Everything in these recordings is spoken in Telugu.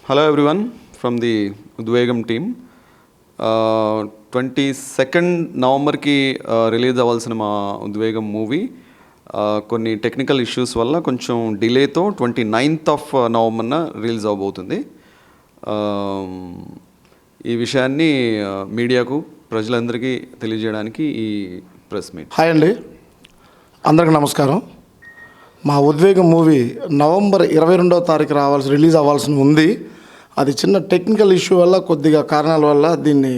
Hello everyone from the Udvegam team. 22nd నవంబర్కి రిలీజ్ అవ్వాల్సిన మా ఉద్వేగం మూవీ కొన్ని టెక్నికల్ ఇష్యూస్ వల్ల కొంచెం డిలేతో 29th ఆఫ్ నవంబర్న రిలీజ్ అవబోతుంది. ఈ విషయాన్ని మీడియాకు ప్రజలందరికీ తెలియజేయడానికి ఈ ప్రెస్ మీట్. హాయ్ అండి, అందరికీ నమస్కారం. మా ఉద్వేగం మూవీ నవంబర్ 22వ తారీఖు రిలీజ్ అవ్వాల్సి ఉంది. అది చిన్న టెక్నికల్ ఇష్యూ వల్ల, కొద్దిగా కారణాల వల్ల దీన్ని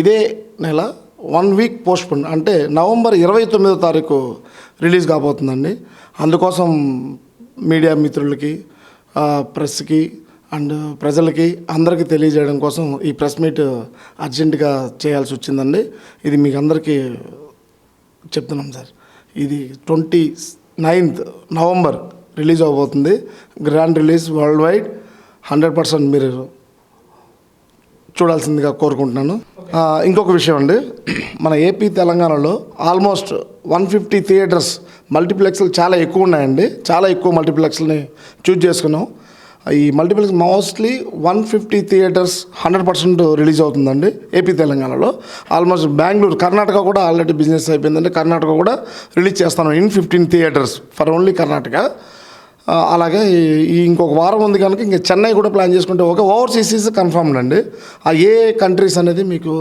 ఇదే నెల 1 వీక్ పోస్ట్పోన్, అంటే నవంబర్ 29వ తారీఖు రిలీజ్ కాబోతుందండి. అందుకోసం మీడియా మిత్రులకి, ప్రెస్కి అండ్ ప్రజలకి అందరికీ తెలియజేయడం కోసం ఈ ప్రెస్ మీట్ అర్జెంటుగా చేయాల్సి వచ్చిందండి. ఇది మీకు అందరికీ చెప్తున్నాం సార్. ఇది 29th నవంబర్ రిలీజ్ అవబోతుంది. గ్రాండ్ రిలీజ్ వరల్డ్ వైడ్ 100% మీరు చూడాల్సిందిగా కోరుకుంటున్నాను. ఇంకొక విషయం అండి, మన ఏపీ తెలంగాణలో ఆల్మోస్ట్ 150 థియేటర్స్ మల్టీప్లెక్స్లు చాలా ఎక్కువ ఉన్నాయండి. చాలా ఎక్కువ మల్టీప్లెక్స్ని చూజ్ చేసుకున్నాం. ఈ మల్టీప్లెక్స్ మోస్ట్లీ 150 థియేటర్స్ 100% రిలీజ్ అవుతుందండి ఏపీ తెలంగాణలో. ఆల్మోస్ట్ బెంగళూరు, కర్ణాటక కూడా ఆల్రెడీ బిజినెస్ అయిపోయిందండి. కర్ణాటక కూడా రిలీజ్ చేస్తాను in 15 theatres for only Karnataka. అలాగే ఇంకొక వారం ఉంది కనుక ఇంకా చెన్నై కూడా ప్లాన్ చేసుకుంటే ఓవర్సీస్ కన్ఫర్మ్డ్ అండి. ఏ కంట్రీస్ అనేది మీకు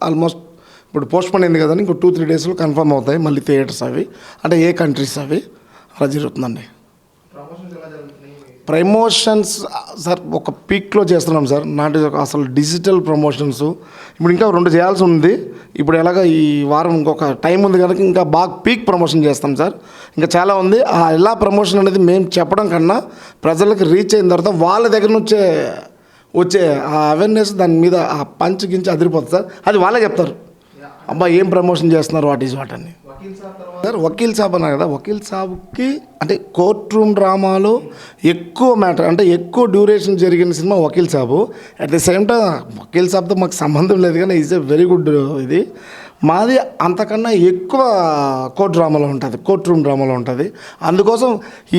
ఆల్మోస్ట్ ఇప్పుడు పోస్ట్పోన్ అయింది కదండి, ఇంకో 2-3 డేస్లో కన్ఫర్మ్ అవుతాయి మళ్ళీ థియేటర్స్ అవి, అంటే ఏ కంట్రీస్ అవి అలా జరుగుతుందండి. ప్రమోషన్స్ సార్ ఒక పీక్లో చేస్తున్నాం సార్. నాటి అసలు డిజిటల్ ప్రమోషన్స్ ఇప్పుడు ఇంకా 2 చేయాల్సి ఉంది. ఇప్పుడు ఎలాగ ఈ వారం ఇంకొక టైం ఉంది కనుక ఇంకా బాగా పీక్ ప్రమోషన్ చేస్తాం సార్. ఇంకా చాలా ఉంది. ఎలా ప్రమోషన్ అనేది మేము చెప్పడం కన్నా ప్రజలకు రీచ్ అయిన తర్వాత వాళ్ళ దగ్గర నుంచే వచ్చే ఆ అవేర్నెస్, దాని మీద ఆ పంచ్ గించి అదిరిపోతుంది సార్. అది వాళ్ళే చెప్తారు, అబ్బా ఏం ప్రమోషన్ చేస్తున్నారు, వాట్ ఈజ్ వాట్ అని. సార్ వకీల్ సాబ్ అన్నారు కదా, వకీల్ సాబ్కి అంటే కోర్ట్ రూమ్ డ్రామాలో ఎక్కువ మ్యాటర్, అంటే ఎక్కువ డ్యూరేషన్ జరిగిన సినిమా Vakeel Saab. At the same time Vakeel సాబ్తో మాకు సంబంధం లేదు, కానీ ఈజ్ ఎ వెరీ గుడ్. ఇది మాది అంతకన్నా ఎక్కువ కోర్ట్ డ్రామాలో ఉంటుంది, కోర్ట్ రూమ్ డ్రామాలో ఉంటుంది. అందుకోసం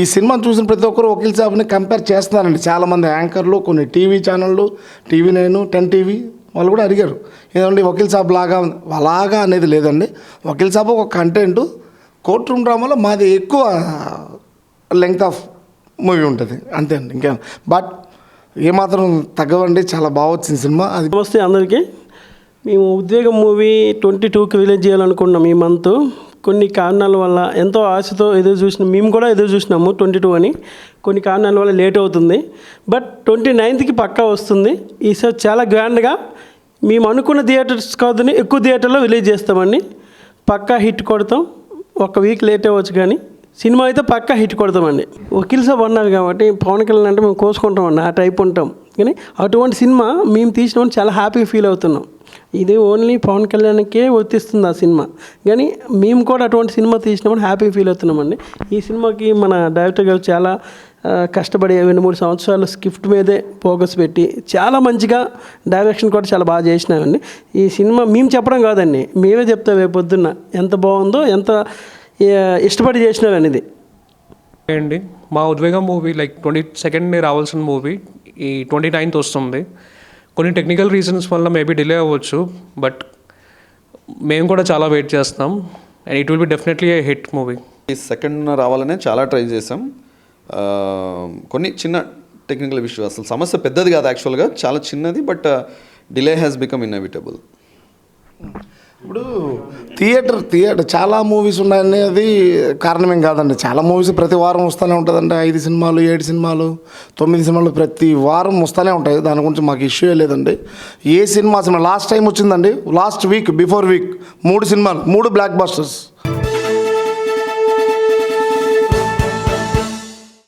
ఈ సినిమాను చూసిన ప్రతి ఒక్కరు వకీల్ సాబ్ని కంపేర్ చేస్తున్నారండి. చాలామంది యాంకర్లు, కొన్ని టీవీ ఛానళ్ళు, టీవీ 9, 10 టీవీ వాళ్ళు కూడా అడిగారు, ఏదండి వకీల్ సాబ్ లాగా అలాగా అనేది లేదండి. వకీల్ సాబ్ ఒక కంటెంట్, కోర్ట్ రూమ్ డ్రామాలో మాది ఎక్కువ లెంగ్త్ ఆఫ్ మూవీ ఉంటుంది, అంతే అండి. ఇంకేం బట్ ఏమాత్రం తగ్గవండి, చాలా బాగా వచ్చింది సినిమా. అది నమస్తే అందరికీ. మేము ఉద్వేగం మూవీ 22కి రిలీజ్ చేయాలనుకున్నాం ఈ మంత్. కొన్ని కారణాల వల్ల ఎంతో ఆశతో ఎదురు చూసినాం, మేము కూడా ఎదురు చూసినాము 22 అని. కొన్ని కారణాల వల్ల లేట్ అవుతుంది, బట్ 29కి పక్కా వస్తుంది. ఈసారి చాలా గ్రాండ్గా మేము అనుకున్న థియేటర్స్ కాదని ఎక్కువ థియేటర్లో రిలీజ్ చేస్తామండి. పక్కా హిట్ కొడతాం. 1 వీక్ లేట్ అవ్వచ్చు, కానీ సినిమా అయితే పక్కా హిట్ కొడతామండి. వకీల్ సాబ్ అన్నారు కాబట్టి పవన్ కళ్యాణ్ అంటే మేము కోసుకుంటామండి, ఆ టైప్ ఉంటాం. కానీ అటువంటి సినిమా మేము తీసినామని చాలా హ్యాపీగా ఫీల్ అవుతున్నాం. ఇది ఓన్లీ పవన్ కళ్యాణ్కే వర్తిస్తుంది ఆ సినిమా, కానీ మేము కూడా అటువంటి సినిమా తీసినామని హ్యాపీ ఫీల్ అవుతున్నామండి. ఈ సినిమాకి మన డైరెక్టర్ గారు చాలా కష్టపడి 2-3 సంవత్సరాలు స్క్రిప్ట్ మీదే ఫోకస్ పెట్టి చాలా మంచిగా డైరెక్షన్ కూడా చాలా బాగా చేసినామండి. ఈ సినిమా మేము చెప్పడం కాదండి, మేమే చెప్తాం రేపు పొద్దున్న ఎంత బాగుందో, ఎంత ఇష్టపడి చేసినారు అనేది. అండి మా ఉద్వేగం మూవీ 22nd రావాల్సిన మూవీ ఈ 29th వస్తుంది. కొన్ని టెక్నికల్ రీజన్స్ వల్ల మేబీ డిలే అవ్వచ్చు, బట్ మేము కూడా చాలా వెయిట్ చేస్తాం. And it will be definitely A hit movie. ఈ సెకండ్ రావాలనే చాలా ట్రై చేసాం. కొన్ని చిన్న టెక్నికల్ ఇష్యూ, అసలు సమస్య పెద్దది కాదు యాక్చువల్గా, చాలా చిన్నది, but delay has become inevitable. ఇప్పుడు థియేటర్ చాలా మూవీస్ ఉన్నాయనేది కారణమేం కాదండి. చాలా మూవీస్ ప్రతి వారం వస్తూనే ఉంటుందండి. 5 సినిమాలు, 7 సినిమాలు, 9 సినిమాలు ప్రతి వారం వస్తూనే ఉంటాయి. దాని గురించి మాకు ఇష్యూ లేదండి. ఏ సినిమా లాస్ట్ టైం వచ్చిందండి, లాస్ట్ వీక్ బిఫోర్ వీక్ 3 సినిమాలు, 3 బ్లాక్ బస్టర్స్.